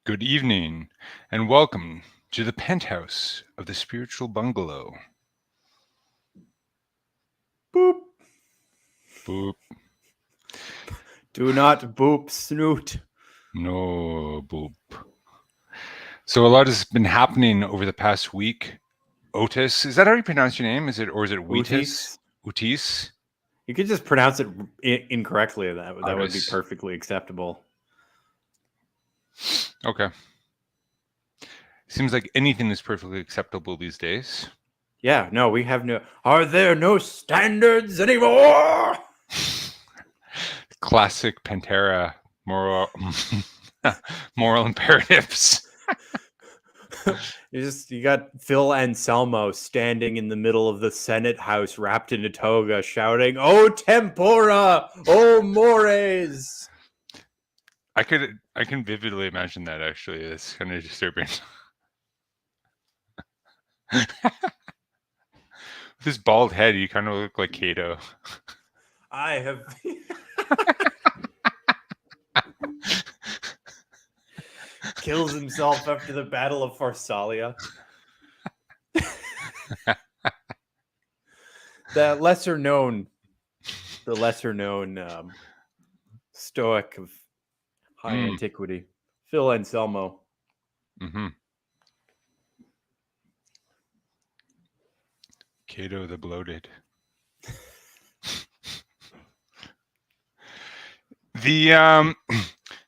Good evening, and welcome to the penthouse of the spiritual bungalow. Boop. Boop, Do not boop, snoot. no boop. So a lot has been happening over the past week. Otis, is that how you pronounce your name? Is it Wheatus? Ooties. Otis? You could just pronounce it incorrectly. That would be Otis. perfectly acceptable. Okay. Seems like anything is perfectly acceptable these days. Yeah, no, we have no. Are there no standards anymore? Classic Pantera moral moral imperatives. You got Phil Anselmo standing in the middle of the Senate House, wrapped in a toga, shouting, "Oh tempora, oh mores!" I can vividly imagine that. Actually, it's kind of disturbing. With his bald head, you kind of look like Cato. I have. Kills himself after the Battle of Pharsalia. The lesser known Stoic of high antiquity, Phil Anselmo. Mm-hmm. Cato the bloated.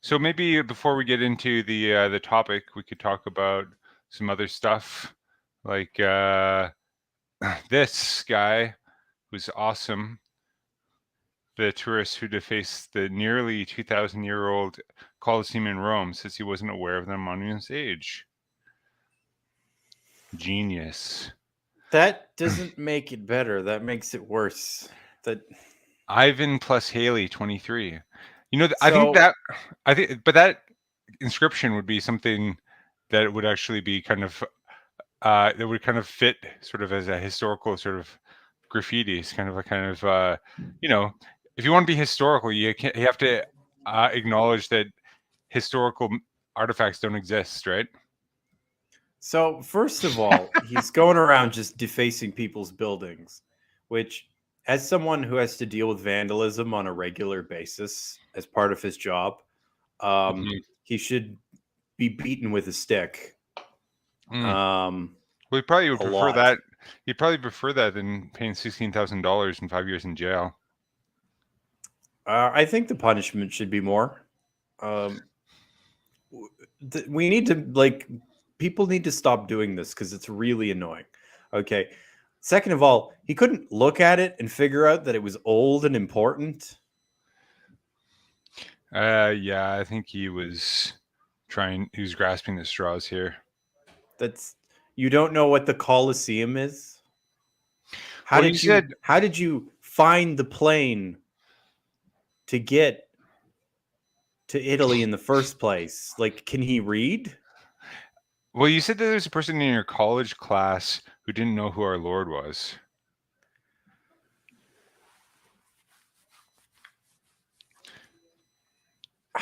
So maybe before we get into the topic, we could talk about some other stuff, like this guy who's awesome, the tourist who defaced the nearly 2,000-year-old Colosseum in Rome, says he wasn't aware of the monument's age. Genius. That doesn't make it better. That makes it worse. That Ivan plus Haley 23. You know, So- but that inscription would be something that would actually be kind of that would kind of fit sort of as a historical sort of graffiti. It's kind of you know, if you want to be historical, you have to acknowledge that historical artifacts don't exist, right? So, first of all, he's going around just defacing people's buildings, which, as someone who has to deal with vandalism on a regular basis as part of his job, he should be beaten with a stick. Well, he probably would prefer lot. that. He'd probably prefer that than paying $16,000 and 5 years in jail. I think the punishment should be more. We need to people need to stop doing this because it's really annoying. Okay. Second of all, he couldn't look at it and figure out that it was old and important. Yeah, I think he was grasping the straws here. You don't know what the Colosseum is? How did you find the plane to get to Italy in the first place? Like, can he read? Well, you said that there's a person in your college class who didn't know who our Lord was.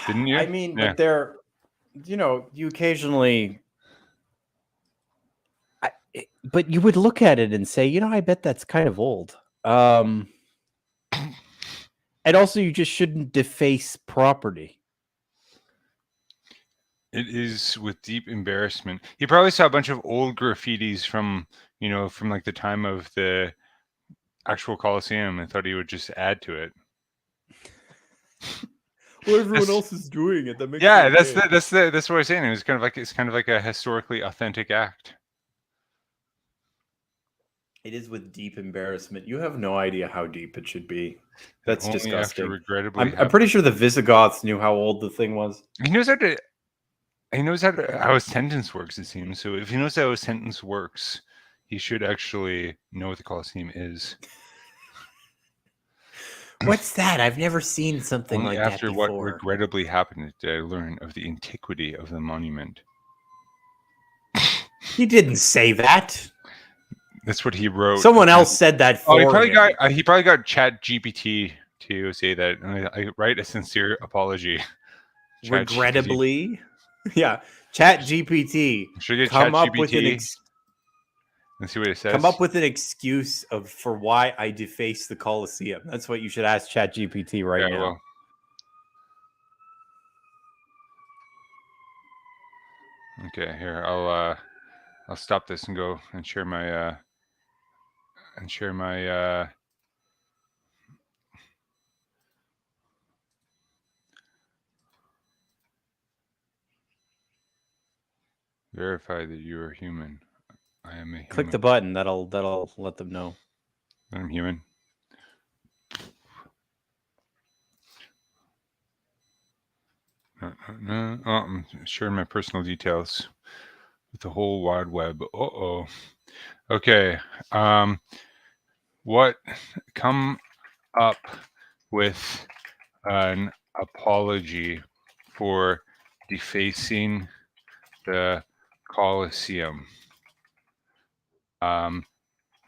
Didn't you? I mean, but they're, you occasionally. But you would look at it and say, I bet that's kind of old. And also, you just shouldn't deface property. It is with deep embarrassment. He probably saw a bunch of old graffitis from like the time of the actual Colosseum and thought he would just add to it. Well, everyone else is doing it. That makes that's what I'm saying. It's kind of like a historically authentic act. It is with deep embarrassment. You have no idea how deep it should be. That's only disgusting. After regrettably, I'm pretty sure the Visigoths knew how old the thing was. He knows how a sentence works, it seems. So if he knows how a sentence works, he should actually know what the Colosseum is. What's that? I've never seen something like that before. After what regrettably happened did I learn of the antiquity of the monument. He didn't say that. That's what he wrote. Someone else said that for he probably got Chat GPT to say that. I write a sincere apology. Regrettably. Yeah. Chat GPT. Should I get Come up with an ChatGPT and see what it says? come up with an excuse for why I defaced the Colosseum. That's what you should ask Chat GPT right now. Well. Okay, here I'll stop this and go and share my verify that you are human. I am a human. Click the button. That'll let them know. I'm human. Oh, I'm sharing my personal details with the whole wide web. Uh-oh. Okay. What? Come up with an apology for defacing the Colosseum.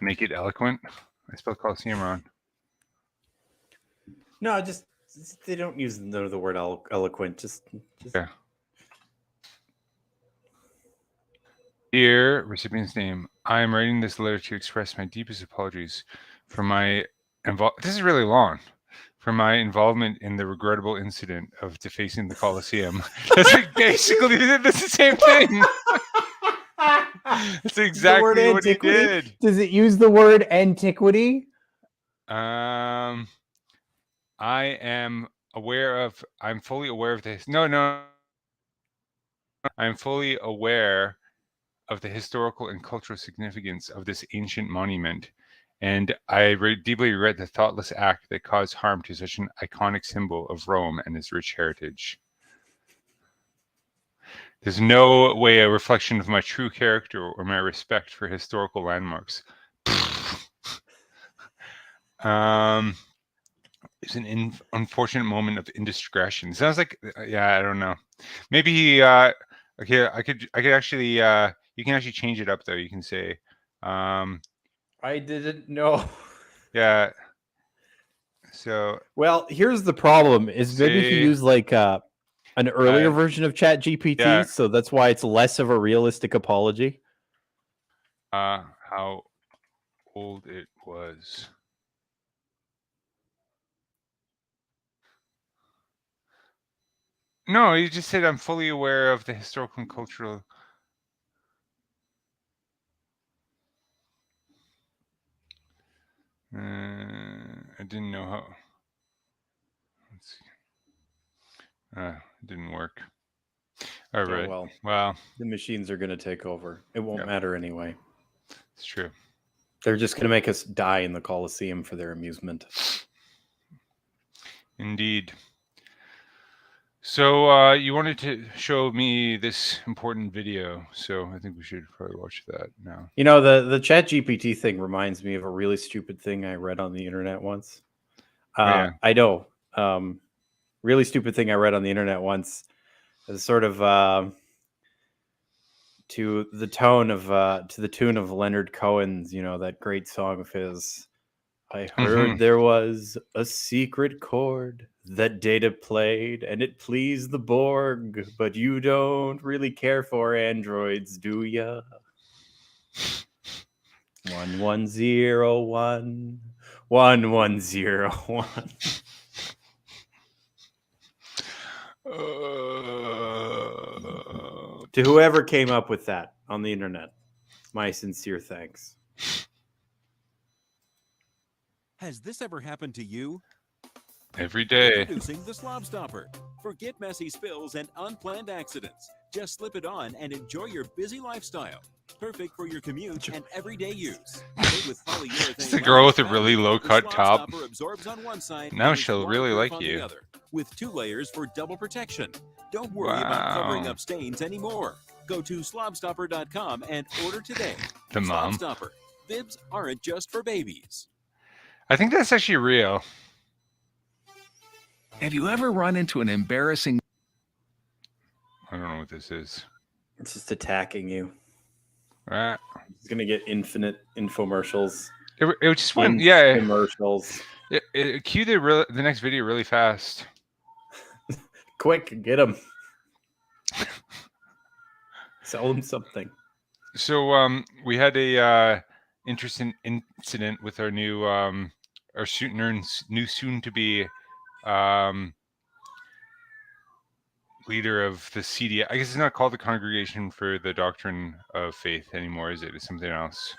Make it eloquent. I spelled Colosseum wrong. No, just they don't use the word eloquent. Just yeah. Dear recipient's name, I am writing this letter to express my deepest apologies for my this is really long. For my involvement in the regrettable incident of defacing the Colosseum. That's basically the same thing. That's exactly what he did. Does it use the word antiquity? I am aware of. I'm fully aware of this. No. I'm fully aware of the historical and cultural significance of this ancient monument, and I deeply regret the thoughtless act that caused harm to such an iconic symbol of Rome and its rich heritage. There's no way a reflection of my true character or my respect for historical landmarks. It's an unfortunate moment of indiscretion. Sounds like, yeah, I don't know. Maybe he, okay, I could actually, you can actually change it up though. You can say, I didn't know. Yeah. So. Well, here's the problem: is maybe he used like an earlier version of Chat GPT, so that's why it's less of a realistic apology. How old it was. No, you just said I'm fully aware of the historical and cultural. I didn't know how. It didn't work. All right. Oh, well, the machines are going to take over. It won't matter anyway. It's true. They're just going to make us die in the Colosseum for their amusement. Indeed. So you wanted to show me this important video, so I think we should probably watch that now. You know, the Chat GPT thing reminds me of a really stupid thing I read on the internet once. I know. Really stupid thing I read on the internet once. Is sort of to the tune of Leonard Cohen's, you know, that great song of his. I heard there was a secret chord that Data played, and it pleased the Borg, but you don't really care for androids, do ya? 1101 1101. To whoever came up with that on the internet, my sincere thanks. Has this ever happened to you? Every day. Introducing the Slob Stopper. Forget messy spills and unplanned accidents. Just slip it on and enjoy your busy lifestyle. Perfect for your commute and everyday use. With it's a girl with a really low-cut top. Absorbs on one side, now she'll really like you. With 2 layers for double protection. Don't worry about covering up stains anymore. Go to slobstopper.com and order today. The mom. Slobstopper. Bibs aren't just for babies. I think that's actually real. Have you ever run into an embarrassing... I don't know what this is. It's just attacking you. Right. It's going to get infinite infomercials. It just went, yeah. Commercials. Cue the next video really fast. Quick, get them. Sell him something. So we had a interesting incident with our new soon to be leader of the CDI. I guess it's not called the Congregation for the Doctrine of Faith anymore, is it? It's something else.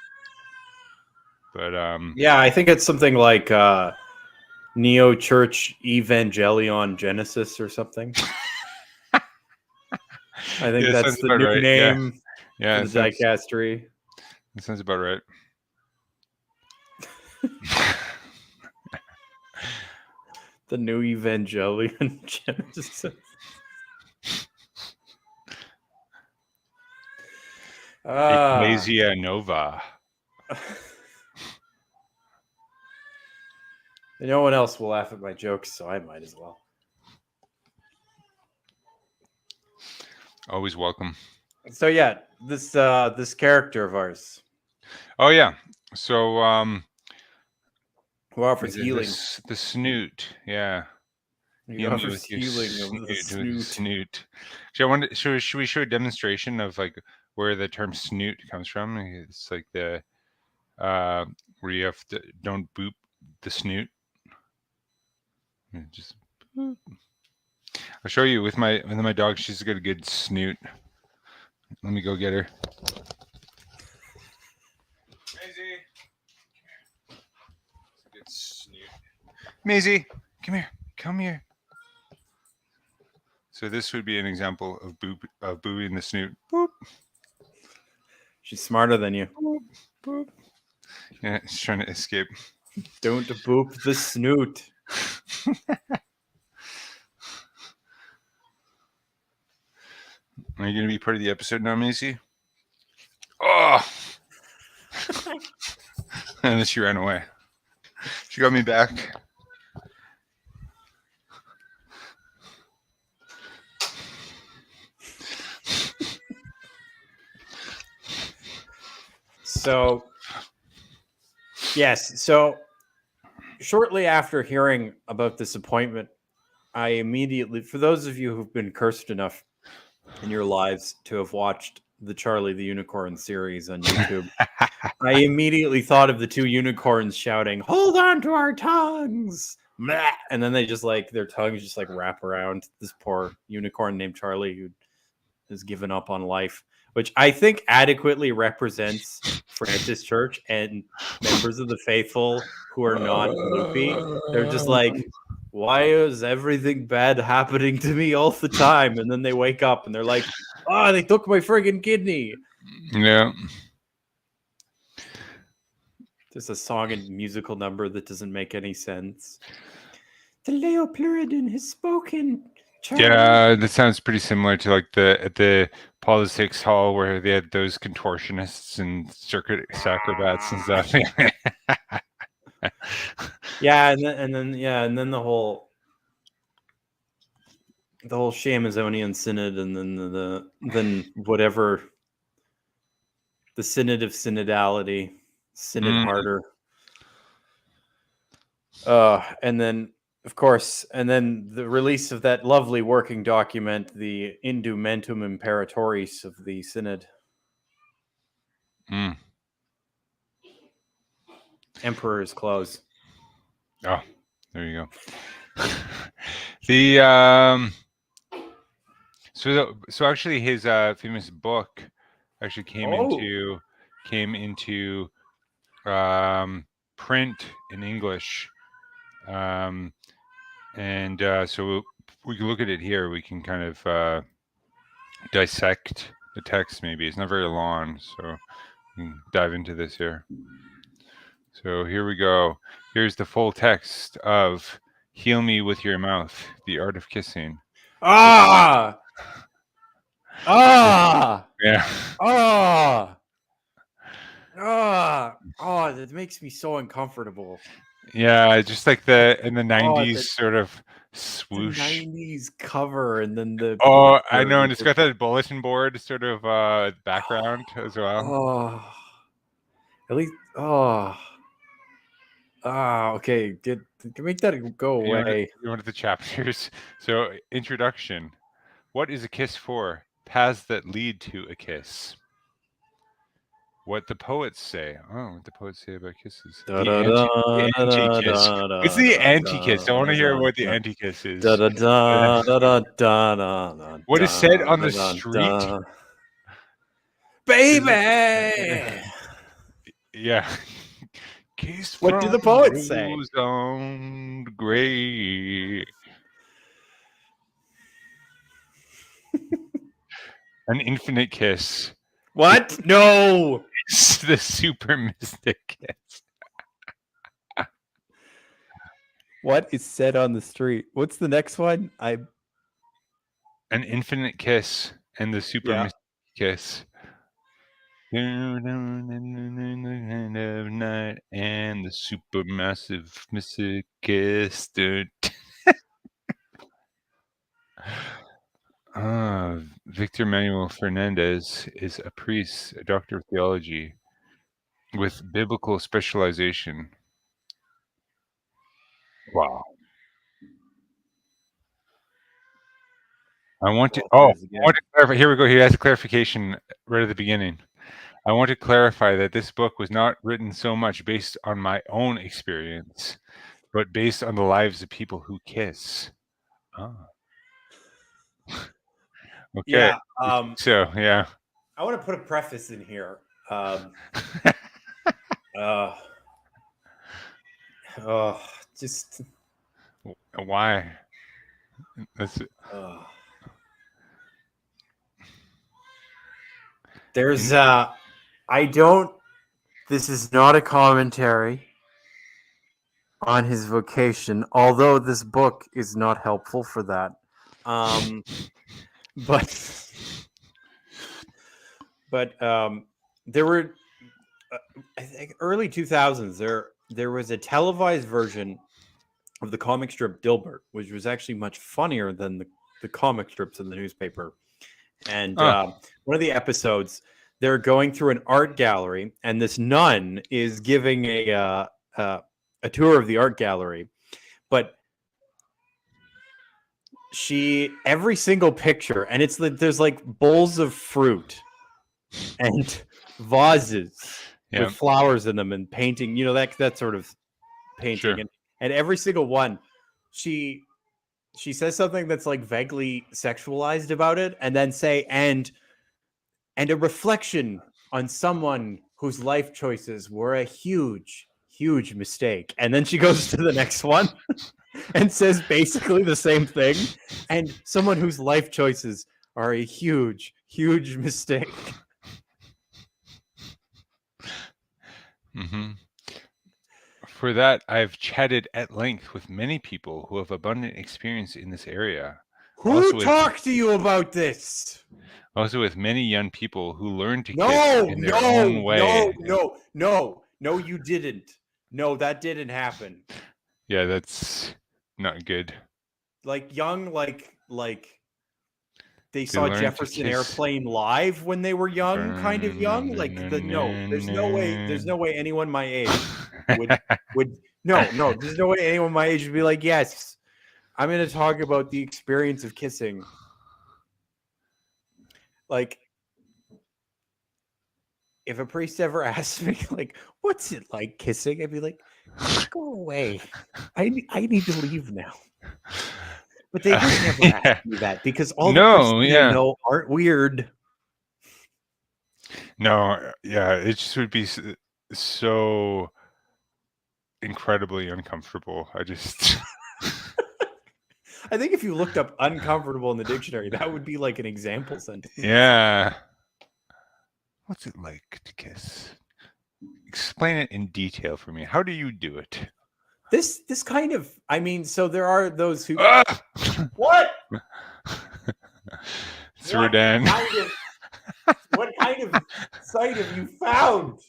But Yeah, I think it's something like Neo Church Evangelion Genesis or something. I think yeah, that's sounds the about new right. name Yeah, for the dicastery. that sounds about right. The new Evangelion Genesis. Ecclesia Nova. No one else will laugh at my jokes, so I might as well. Always welcome. So yeah, this character of ours Oh yeah. So who offers healing. the snoot, yeah. He Heal me offers with your healing of the snoot. With the snoot. snoot. So I wonder, should we show a demonstration of like where the term snoot comes from? It's like the where you have to don't boop the snoot. Just boop. I'll show you with my dog. She's got a good snoot. Let me go get her. Maisie, good snoot. Maisie, come here. Come here. So this would be an example of booing the snoot. Boop. She's smarter than you. Boop. Boop. Yeah, she's trying to escape. Don't boop the snoot. Are you going to be part of the episode now, Macy? Oh! And then she ran away. She got me back. So, yes. So, shortly after hearing about this appointment, I immediately, for those of you who've been cursed enough in your lives to have watched the Charlie the Unicorn series on YouTube, I immediately thought of the two unicorns shouting, "Hold on to our tongues!" Blah! And then they just like their tongues just like wrap around this poor unicorn named Charlie who has given up on life, which I think adequately represents Francis Church and members of the faithful who are not loopy. They're just like, why is everything bad happening to me all the time? And then they wake up and they're like, oh, they took my friggin' kidney. Yeah. Just a song and musical number that doesn't make any sense. The Leopleurodon has spoken. Charlie. Yeah, that sounds pretty similar to like the politics hall where they had those contortionists and circuit acrobats and stuff. Yeah, and then the whole Shamazonian synod, and then then whatever the synod of synodality, synod harder. And then of course, and then the release of that lovely working document, the Indumentum Imperatoris of the synod. Mm. Emperor's clothes. Oh, there you go. The so actually his famous book actually came into print in English, and so we can look at it here. We can kind of dissect the text. Maybe it's not very long, so we can dive into this here. So here we go. Here's the full text of "Heal Me with Your Mouth: The Art of Kissing." Ah! Yeah. Oh, that makes me so uncomfortable. Yeah, just like in the 90s sort of swoosh. The 90s cover and then the Oh, I know, and it's got that bulletin board sort of background as well. Oh. At least okay. Make that go away. You wanted the chapters. So, introduction. What is a kiss for? paths that lead to a kiss. What the poets say. Oh, what the poets say about kisses. The anti-kiss. What's the anti-kiss? I want to hear what the anti-kiss is. What is said on the street? Baby! Yeah. Kiss What do from the poets say? rose on grey. An infinite kiss. What? No! It's the super mystic kiss. What is said on the street? What's the next one? An infinite kiss and the super Yeah. mystic kiss. And the supermassive mystic kiss. Victor Manuel Fernandez is a priest, a doctor of theology with biblical specialization. Wow. I want to clarify. Here we go. He has a clarification right at the beginning. I want to clarify that this book was not written so much based on my own experience, but based on the lives of people who kiss. Oh. Okay. Yeah. So, yeah. I want to put a preface in here. Just why? That's there's I don't. This is not a commentary on his vocation, although this book is not helpful for that. But there were, I think, early 2000s. There was a televised version of the comic strip Dilbert, which was actually much funnier than the comic strips in the newspaper. And one of the episodes, they're going through an art gallery, and this nun is giving a tour of the art gallery, but every single picture, and there's like bowls of fruit and vases with flowers in them and painting, that sort of painting. Sure. And every single one, she says something that's like vaguely sexualized about it, and then say, and a reflection on someone whose life choices were a huge, huge mistake. And then she goes to the next one and says basically the same thing. And someone whose life choices are a huge, huge mistake. Mm-hmm. For that, I've chatted at length with many people who have abundant experience in this area. Who talked to you about this? Also with many young people who learn to kiss in their own way. No, you didn't. No, that didn't happen. Yeah, that's not good. Like young, like they saw Jefferson Airplane live when they were young, kind of young. Like there's no way anyone my age would there's no way anyone my age would be like, yes, I'm going to talk about the experience of kissing. Like, if a priest ever asked me, like, what's it like kissing? I'd be like, go away. I need to leave now. But they would never ask me that because all the priests I know aren't weird. No, yeah, it just would be so incredibly uncomfortable. I think if you looked up uncomfortable in the dictionary, that would be like an example sentence. Yeah. What's it like to kiss? Explain it in detail for me. How do you do it? This kind of, I mean, so there are those who... What? It's Rodan. What kind of site have you found?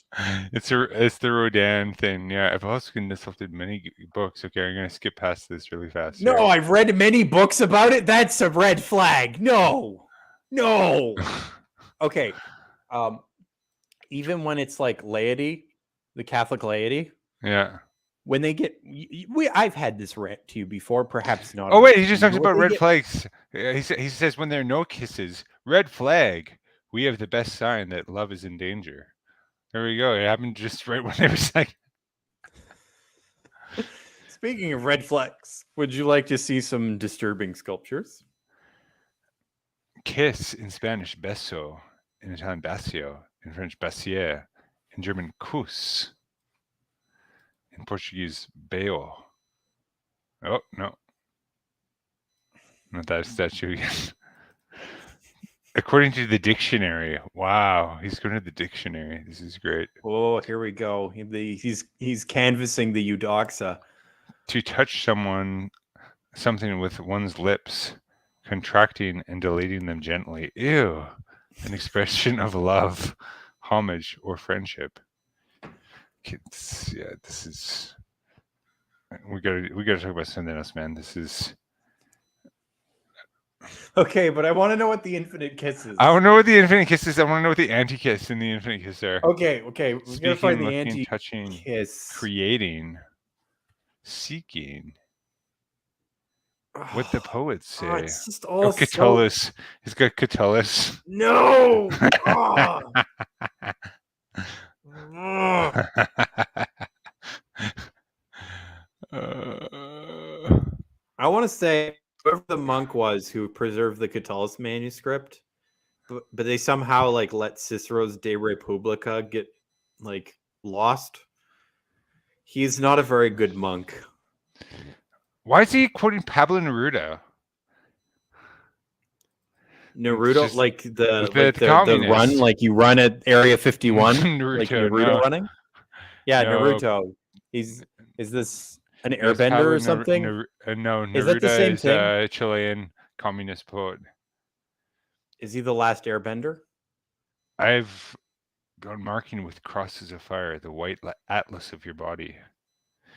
It's the Rodan thing. Yeah, I've also consulted many books. Okay, I'm gonna skip past this really fast. No, here. I've read many books about it. That's a red flag. No. Okay. Even when it's like laity, the Catholic laity. Yeah. When they get, I've had this read to you before, perhaps not. Oh wait, he just talks about red flags. He says when there are no kisses, Red flag. We have the best sign that love is in danger. There we go. It happened just right when they were saying. Speaking of red flags, would you like to see some disturbing sculptures? Kiss in Spanish, beso. In Italian, bacio. In French, basier. In German, kuss. In Portuguese, beo. Oh, no. Not that statue again. According to the dictionary. Wow. He's going to the dictionary. This is great. Oh, here we go. He's canvassing the Eudoxa. To touch something with one's lips, contracting and dilating them gently. Ew. An expression of love, homage, or friendship. This is. We gotta talk about something else, man. This is. Okay, but I want to know what the infinite kiss is. I don't know what the infinite kiss is. I want to know what the anti-kiss and the infinite kiss are. Okay. We're gonna find the looking, anti touching, kiss. creating, seeking. What the poets say. It's just all Catullus. He's got Catullus. No. I want to say whoever the monk was who preserved the Catullus manuscript, but they somehow like let Cicero's De Republica get like lost. He's not a very good monk. Why is he quoting Pablo Neruda? Naruto, like the communist. run, like you run at Area 51, Naruto, like Naruto running. Yeah, No. Naruto. Is this an Yes, airbender Pablo or something? no, Neruda Is that the same thing? A Chilean communist poet. Is he the last airbender? I've gone marking with crosses of fire the white atlas of your body.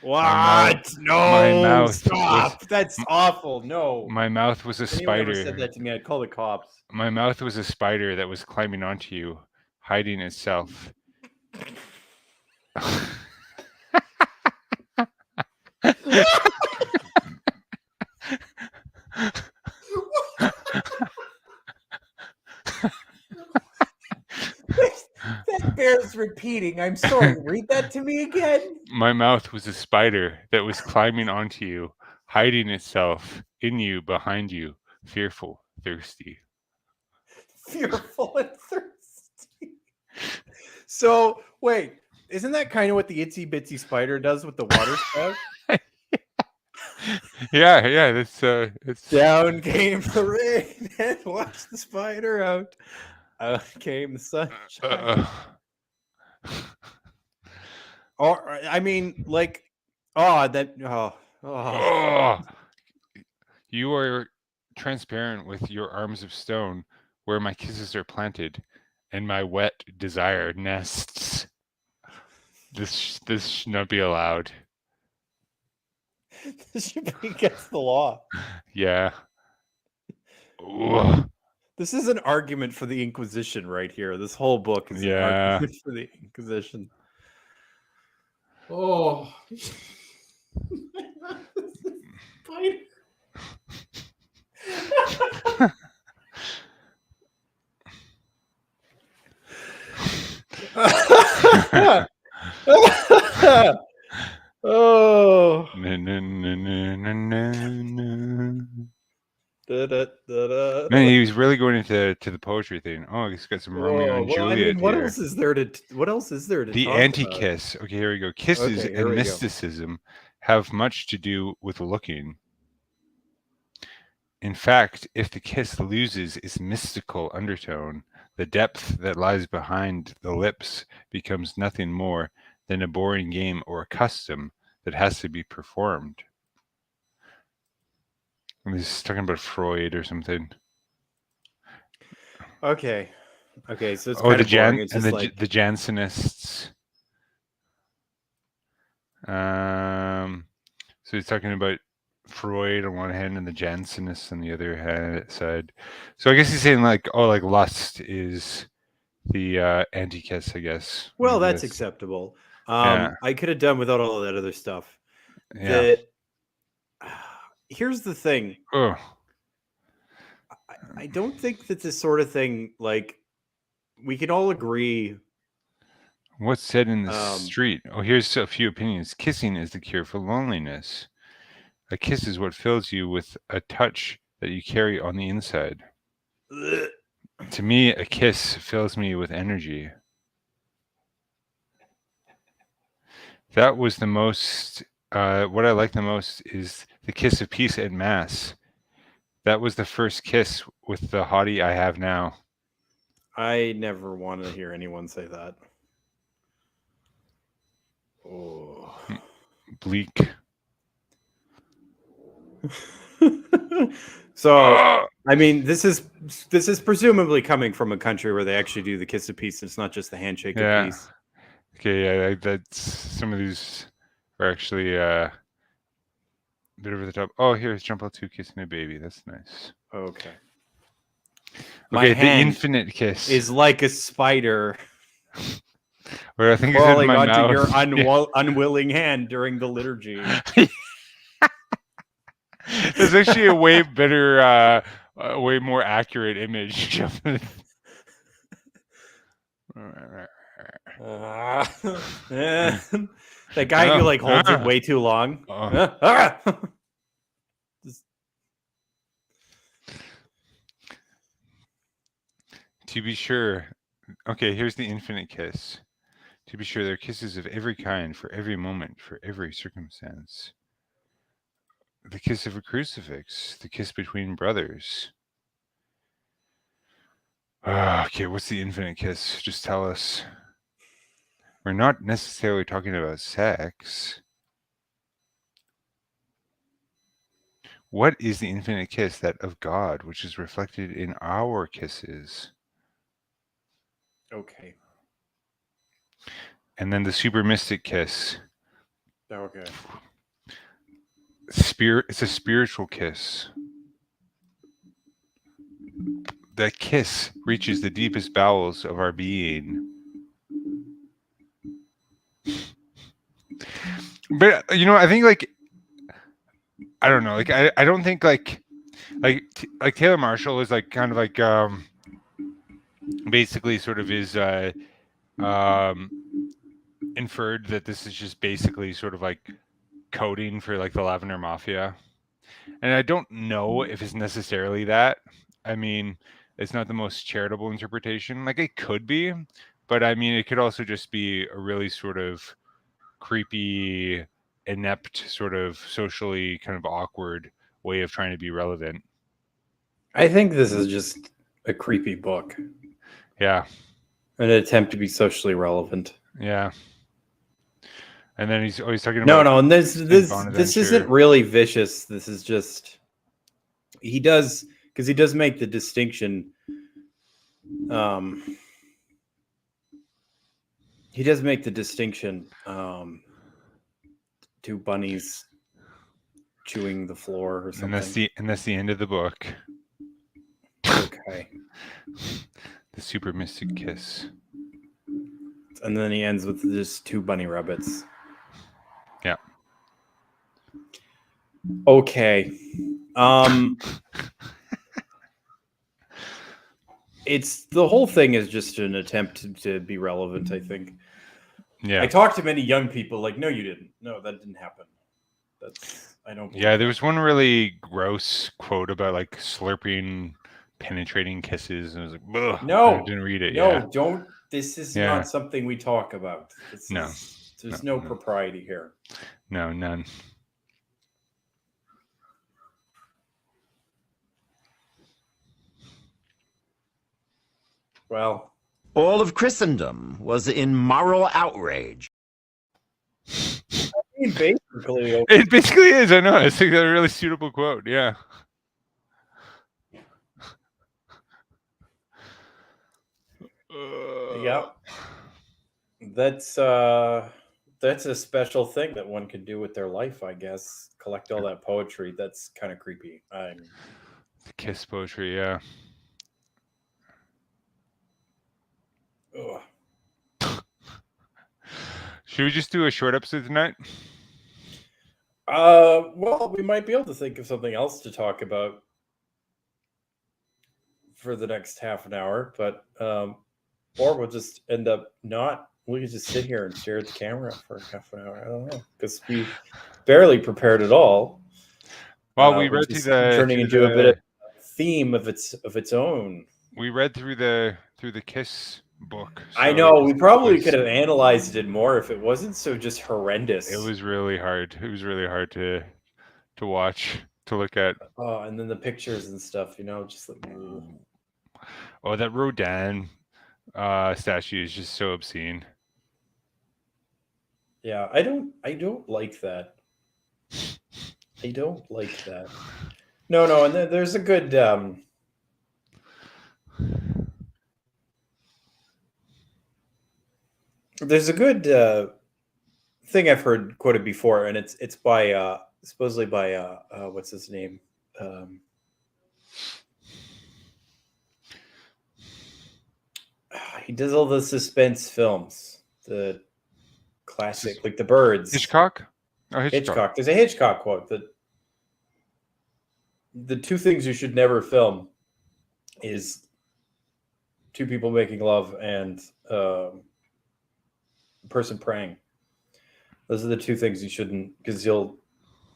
What? No, my mouth stop. That's awful. No. My mouth was a If anyone ever spider. said that to me, I'd call the cops. My mouth was a spider that was climbing onto you, hiding itself. That bears repeating. I'm sorry. Read that to me again. My mouth was a spider that was climbing onto you, hiding itself in you, behind you, fearful, thirsty. Fearful and thirsty. So, wait. Isn't that kind of what the itsy bitsy spider does with the water spout? Yeah, it's Down came the rain and washed the spider out. Out came the sunshine. Or I mean, like, You are transparent with your arms of stone, where my kisses are planted, and my wet desire nests. This should not be allowed. This should be against the law. Yeah. Ugh. This is an argument for the Inquisition right here. This whole book is an argument for the Inquisition. Oh. Oh. Man, he was really going into the poetry thing. Oh, he's got some Romeo and Juliet. What here. else is there to? What else is there to? The talk anti-kiss. Okay, here we go. Kisses Okay, here and we go. mysticism have much to do with looking. In fact, if the kiss loses its mystical undertone, the depth that lies behind the lips becomes nothing more than a boring game or a custom that has to be performed. He's talking about Freud or something. Okay, so it's kind of boring. It's and just like the Jansenists. So he's talking about Freud on one hand and the Jansenists on the other side. So I guess he's saying like lust is the anti-kiss, I guess. well, Maybe that's acceptable. Yeah. I could have done without all of that other stuff. Yeah. Here's the thing. Oh. I don't think that this sort of thing, like, we can all agree. What's said in the Um, street? Oh, here's a few opinions. Kissing is the cure for loneliness. A kiss is what fills you with a touch that you carry on the inside. To me, a kiss fills me with energy. That was the most, what I like the most is the kiss of peace at Mass. That was the first kiss with the hottie I have now. I never want to hear anyone say that. Oh. Bleak. So, I mean, this is presumably coming from a country where they actually do the kiss of peace. It's not just the handshake of Yeah. peace. Okay, yeah, that's some of these are actually a bit over the top. Oh, here's Jump Out 2 kissing a baby. That's nice. Okay. Okay, the hand infinite kiss is like a spider where I think it's in crawling my onto mouth. your Yeah. unwilling hand during the liturgy. It's actually a way better, a way more accurate image. That guy who like holds it way too long. To be sure. Okay, here's the infinite kiss. To be sure, there are kisses of every kind, for every moment, for every circumstance. The kiss of a crucifix, the kiss between brothers. Okay, what's the infinite kiss? Just tell us. We're not necessarily talking about sex. What is the infinite kiss? That of God, which is reflected in our kisses. Okay. And then the super mystic kiss. Okay. It's a spiritual kiss. That kiss reaches the deepest bowels of our being. But I think I don't know, I don't think like Taylor Marshall is kind of basically sort of is inferred that this is just basically sort of coding for the Lavender Mafia. And I don't know if it's necessarily that. I mean, it's not the most charitable interpretation. It could be, but I mean, it could also just be a really sort of creepy, inept, sort of socially kind of awkward way of trying to be relevant. I think this is just a creepy book. Yeah. An attempt to be socially relevant. Yeah. And then he's always talking No, about and this isn't really vicious. This is just he does make the distinction. He does make the distinction. Two bunnies chewing the floor or something. And that's the end of the book. Okay. The super mystic kiss. And then he ends with just two bunny rabbits. Yeah. Okay. It's the whole thing is just an attempt to be relevant, I think. Yeah. I talked to many young people no, you didn't. No, that didn't happen. I don't. Yeah, there was one really gross quote about slurping, penetrating kisses, and I was like, ugh, no, I didn't read it. No, yeah. Don't. This is not something we talk about. There's no propriety here. No, none. Well, all of Christendom was in moral outrage. I mean, basically, okay. It basically is. I know. I think that's a really suitable quote. Yeah. Yeah. That's a special thing that one could do with their life, I guess. Collect all that poetry. That's kind of creepy. Kiss poetry, yeah. Ugh. Should we just do a short episode tonight? Well, we might be able to think of something else to talk about. for the next half an hour, but or we'll just end up not. We could just sit here and stare at the camera for half an hour. I don't know, because we barely prepared at all. Well, we which read is through turning through into a bit of a theme of its own. we read through the Kiss book. I So know we probably was- could have analyzed it more if it wasn't so just horrendous. It was really hard. It was really hard to watch, to look at. Oh, and then the pictures and stuff, just like. Ooh. Oh, that Rodin statue is just so obscene. Yeah, I don't like that. I don't like that. No, and there's a good thing I've heard quoted before, and it's by supposedly by what's his name? He does all the suspense films, the classic, like The Birds. Hitchcock? Oh, Hitchcock. There's a Hitchcock quote that the two things you should never film is two people making love and a person praying. Those are the two things you shouldn't, because you'll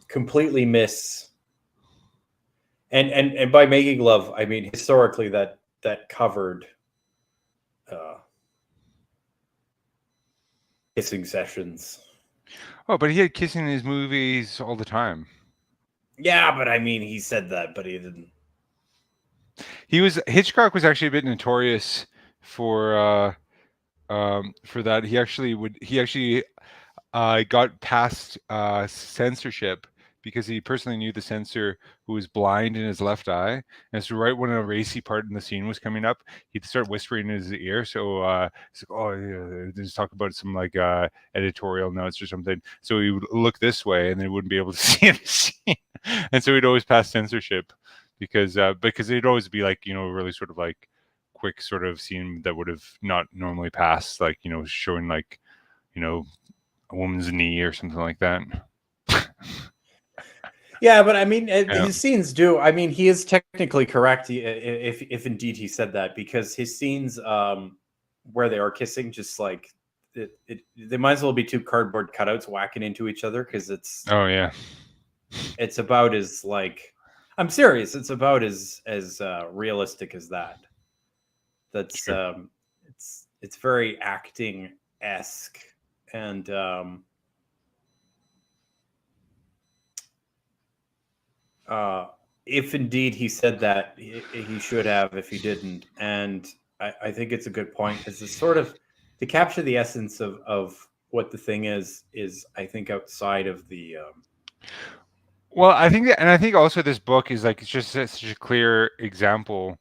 completely miss. And by making love, I mean historically that covered kissing sessions. Oh, but he had kissing in his movies all the time. Yeah, but I mean, he said that, but he didn't. Hitchcock was actually a bit notorious for that. He actually got past censorship because he personally knew the censor who was blind in his left eye. And so right when a racy part in the scene was coming up, he'd start whispering in his ear. So he's like, oh, yeah, just talk about some like editorial notes or something. So he would look this way and they wouldn't be able to see the scene. And so he'd always pass censorship because it'd always be like, really sort of like quick sort of scene that would have not normally passed, like, showing like, a woman's knee or something like that. Yeah, but I mean, his scenes do. I mean, he is technically correct if indeed he said that, because his scenes where they are kissing, just like they might as well be two cardboard cutouts whacking into each other, because it's. Oh yeah. It's about as like, I'm serious. It's about as realistic as that. That's Sure. It's very acting-esque, and if indeed he said that, he should have. If he didn't, and I think it's a good point. It's a sort of to capture the essence of what the thing is I think outside of the. Well, I think also this book is like, it's just such a clear example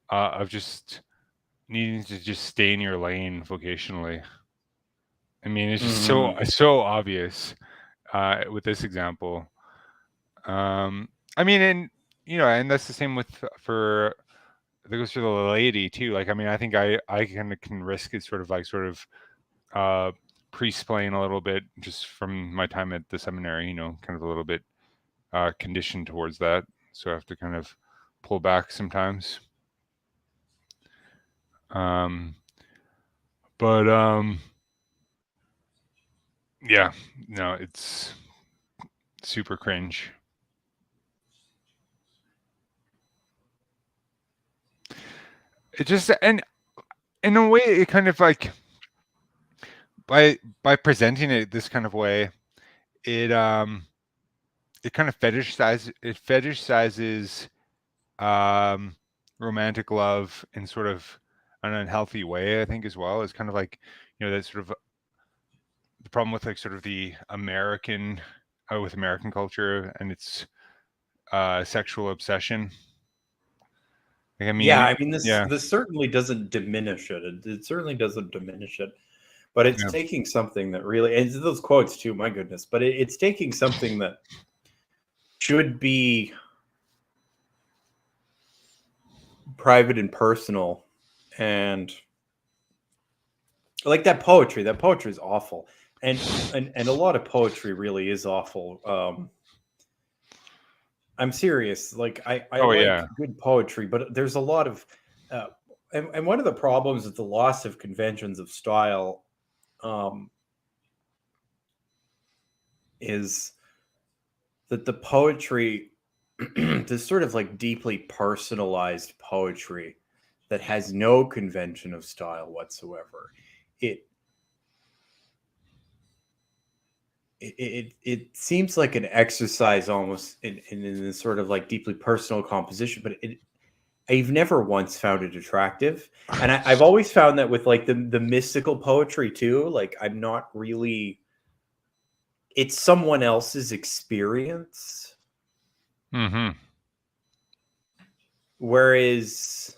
of just needing to just stay in your lane vocationally. I mean, it's just so obvious with this example. I mean, and that's the same for that goes for the lady too. Like, I mean, I think I kind of can risk it sort of pre-splaying a little bit just from my time at the seminary. Kind of a little bit conditioned towards that, so I have to kind of pull back sometimes. Yeah, no, it's super cringe. It just, and in a way, it kind of like by presenting it this kind of way, it kind of fetishizes romantic love in sort of an unhealthy way, I think, as well. It's kind of like, that sort of the problem with like sort of the American with American culture and its sexual obsession. Like, I mean, yeah, I mean, this certainly doesn't diminish it. It certainly doesn't diminish it, but it's taking something that really, and those quotes too, my goodness, but it's taking something that should be private and personal, and like that poetry is awful, and a lot of poetry really is awful. I'm serious. Like I like good poetry, but there's a lot of And one of the problems with the loss of conventions of style is that the poetry, this sort of like deeply personalized poetry that has no convention of style whatsoever, it seems like an exercise almost in this sort of like deeply personal composition, but I've never once found it attractive. And I've always found that with like the mystical poetry too, like I'm not really, it's someone else's experience. Mm-hmm. Whereas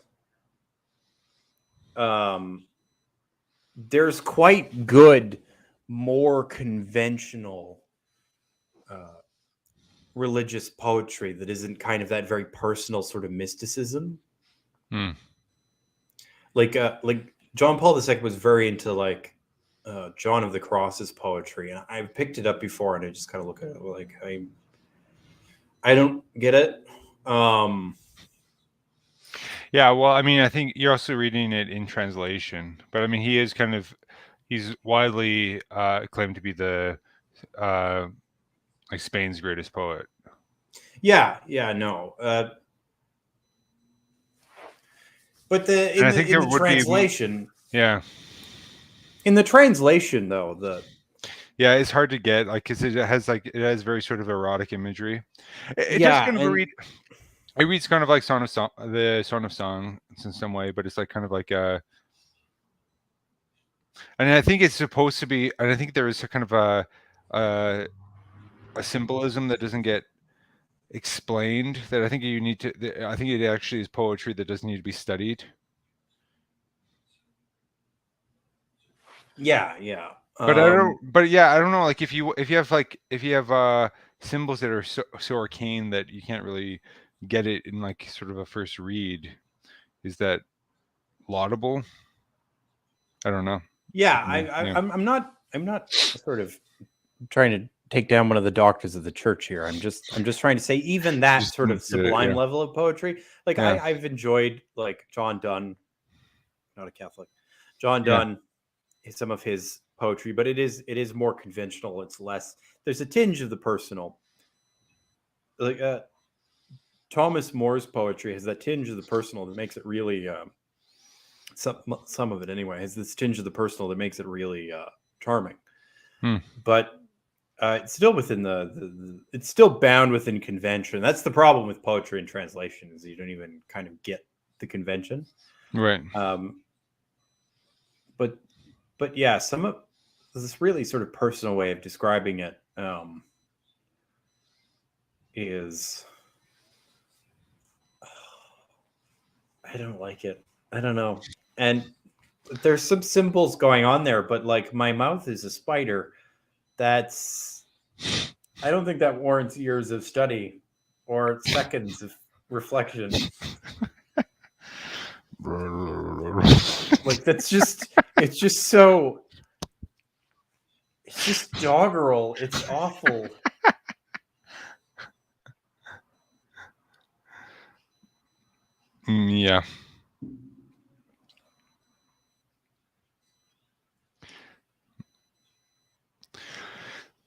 there's quite good, more conventional religious poetry that isn't kind of that very personal sort of mysticism. Mm. Like John Paul II was very into like John of the Cross's poetry, and I've picked it up before, and I just kind of look at it like I don't get it. Yeah, well, I mean, I think you're also reading it in translation, but I mean, he's widely claimed to be the like Spain's greatest poet. Yeah, no. But And I think there the would be, translation, yeah, in the translation though, yeah, it's hard to get, like, because it has very sort of erotic imagery. It does yeah, kind of and read. It reads kind of like the Song of Songs in some way, but it's like kind of like and I think it's supposed to be, and I think there is a kind of a symbolism that doesn't get explained, that I think you need to. I think it actually is poetry that doesn't need to be studied. yeah. But I don't. But yeah, I don't know. Like if you have symbols that are so arcane that you can't really get it in like sort of a first read, is that laudable? I don't know. Yeah, Yeah. I'm not sort of trying to take down one of the doctors of the church here. I'm just trying to say even that Just sort of sublime yeah. level of poetry, like Yeah. I've enjoyed like John Donne, not a Catholic, John Yeah. Donne, some of his poetry, but it is more conventional. It's less. There's a tinge of the personal. Like Thomas More's poetry has that tinge of the personal that makes it really some of it anyway has this tinge of the personal that makes it really charming. Hmm. But it's still within it's still bound within convention. That's the problem with poetry and translation, is you don't even kind of get the convention. Right. But yeah, some of this really sort of personal way of describing it is I don't like it. I don't know. And there's some symbols going on there, but like my mouth is a spider. I don't think that warrants years of study or seconds of reflection. Like it's just doggerel. It's awful. Yeah.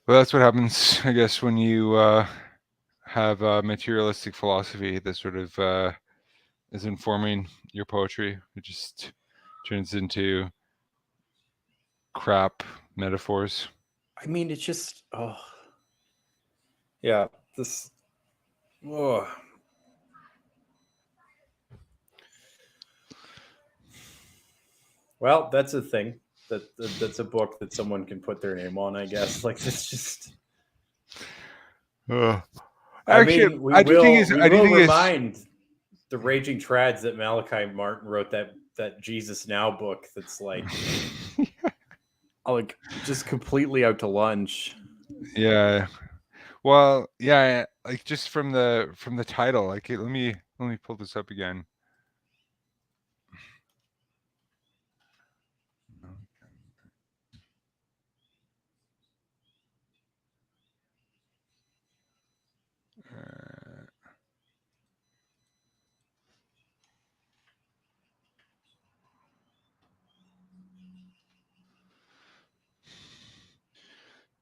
Well, that's what happens, I guess, when you have a materialistic philosophy that sort of is informing your poetry. It just turns into crap metaphors. I mean, it's just yeah. This Well, that's a thing. That's a book that someone can put their name on, I guess. Like it's just. Actually, We I do think will it's remind the raging trads that Malachi Martin wrote that Jesus Now book. That's like just completely out to lunch. yeah. Well, yeah, like just from the title, like let me pull this up again.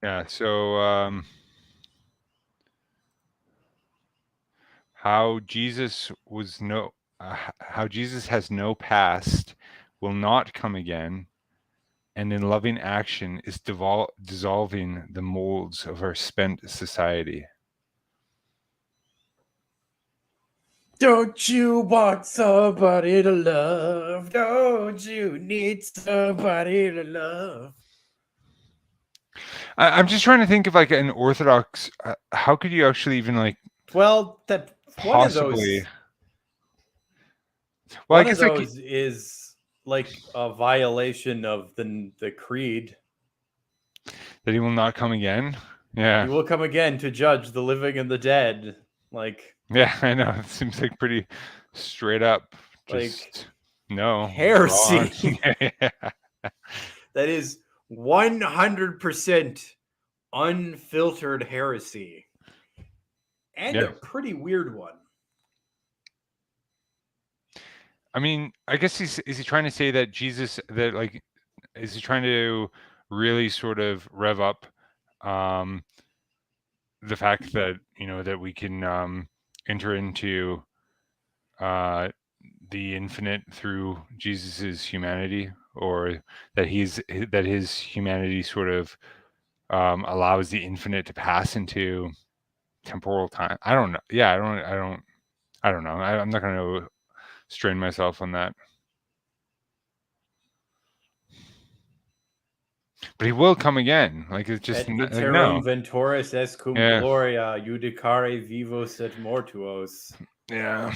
Yeah. So how Jesus was no how Jesus has no past, will not come again, and in loving action is dissolving the molds of our spent society. Don't you want somebody to love? Don't you need somebody to love? I'm just trying to think of like an orthodox. How could you actually even like Well, that one of possibly? those Well, I one of guess like those is like a violation of the creed. that he will not come again. He Yeah, will come again to judge the living and the dead. Like yeah, I know. It seems like pretty straight up. like Just no, it's wrong. heresy. Yeah. That is 100% unfiltered heresy. And Yeah. a pretty weird one. I mean, I guess is he trying to say that Jesus that like is he trying to really sort of rev up um the fact that that we can enter into uh the infinite through Jesus's humanity, or that his humanity sort of allows the infinite to pass into temporal time. I don't know. Yeah, I don't know. I'm not going to strain myself on that. But he will come again. Like it's just Et like iterum no. ventoris est cum Yeah. gloria judicare vivos et mortuos. Yeah.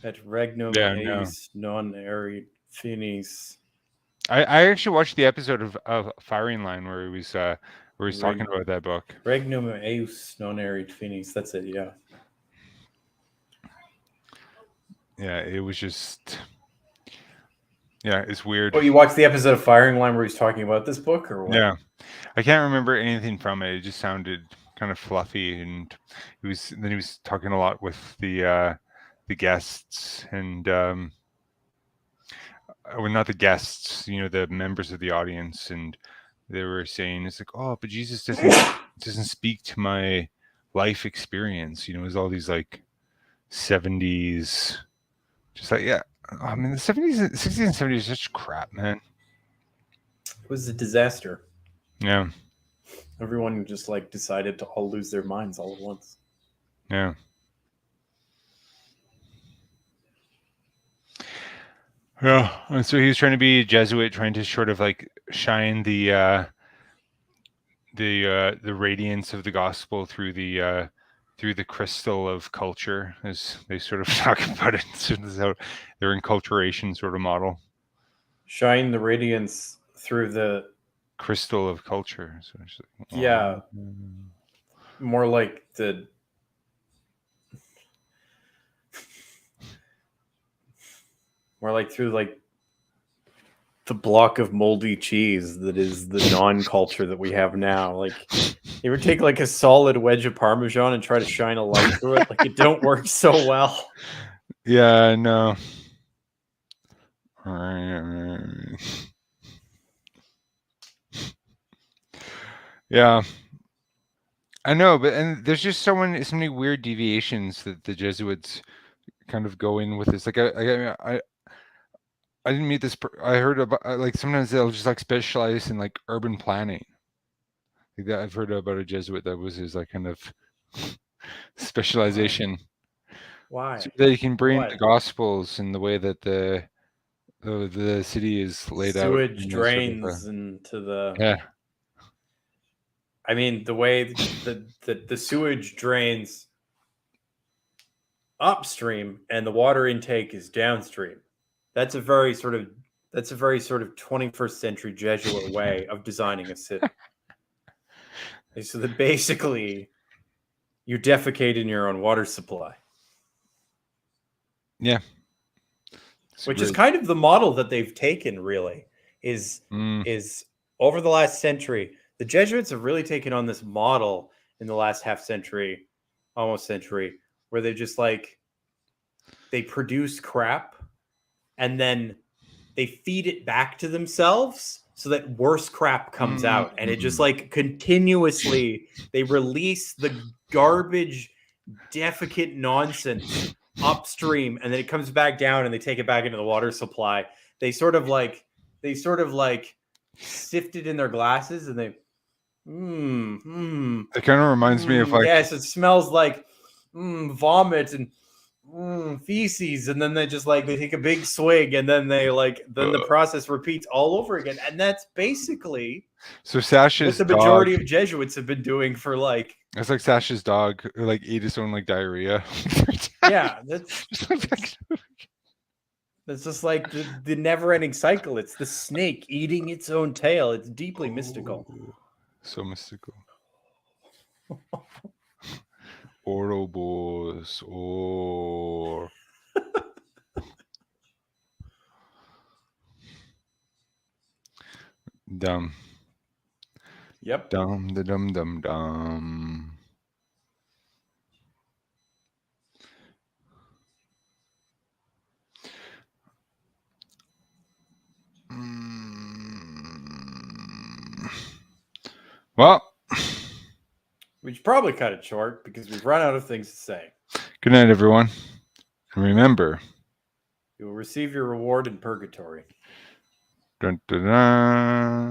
Et regnum Yeah, no. eis non erit finis. I actually watched the episode of Firing Line where he's talking about that book. Regnum eis non erit finis. That's it, yeah. Yeah, it was just it's weird. Oh, you watched the episode of Firing Line where he's talking about this book, or what? Yeah. I can't remember anything from it. It just sounded kind of fluffy, and he was talking a lot with the guests and well, not the guests, the members of the audience, and they were saying it's like, oh, but Jesus doesn't speak to my life experience. It was all these like 70s, just like I mean the 70s, 60s, and 70s is such crap, man. It was a disaster. Yeah. Everyone just like decided to all lose their minds all at once. Yeah. Yeah. And so he was trying to be a Jesuit, trying to sort of like shine the radiance of the gospel through the crystal of culture, as they sort of talk about it. So their enculturation sort of model. Shine the radiance through the Crystal of culture. So it's like, yeah, more like the more like through like the block of moldy cheese that is the non-culture that we have now. Like, you ever take like a solid wedge of Parmesan and try to shine a light through it? Like, it don't work so well. Yeah, no. All right. Yeah, I know, and there's just so many weird deviations that the Jesuits kind of go in with this. Like I didn't meet this. I heard about like sometimes they'll just like specialize in like urban planning. Like that, I've heard about a Jesuit that was his like kind of specialization. Why? So that he can bring What? the Gospels in the way that the city is laid out. Sewage drains into the. Yeah. I mean, the way the sewage drains upstream and the water intake is downstream. That's a very sort of 21st century Jesuit way of designing a city. So that basically you defecate in your own water supply. Yeah. Which is kind of the model that they've taken, really, is over the last century. The Jesuits have really taken on this model in the last half century, almost century, where they just like, they produce crap and then they feed it back to themselves so that worse crap comes out, and it just like continuously they release the garbage defecate nonsense upstream, and then it comes back down and they take it back into the water supply. They sort of like sift it in their glasses, and they It kind of reminds me of like yes, it smells like vomit and feces, and then they just like they take a big swig, and then they like then the process repeats all over again, and that's basically so Sasha's what the majority dog, of Jesuits have been doing for like it's like Sasha's dog who like ate his own like diarrhea. yeah, that's just like the never-ending cycle. It's the snake eating its own tail. It's deeply mystical. So mystical. Ouroboros or dumb. Yep. Dum da dum dum dum. Well, We should probably cut it short because we've run out of things to say. good night, everyone. And remember, You will receive your reward in purgatory. dun, dun, dun.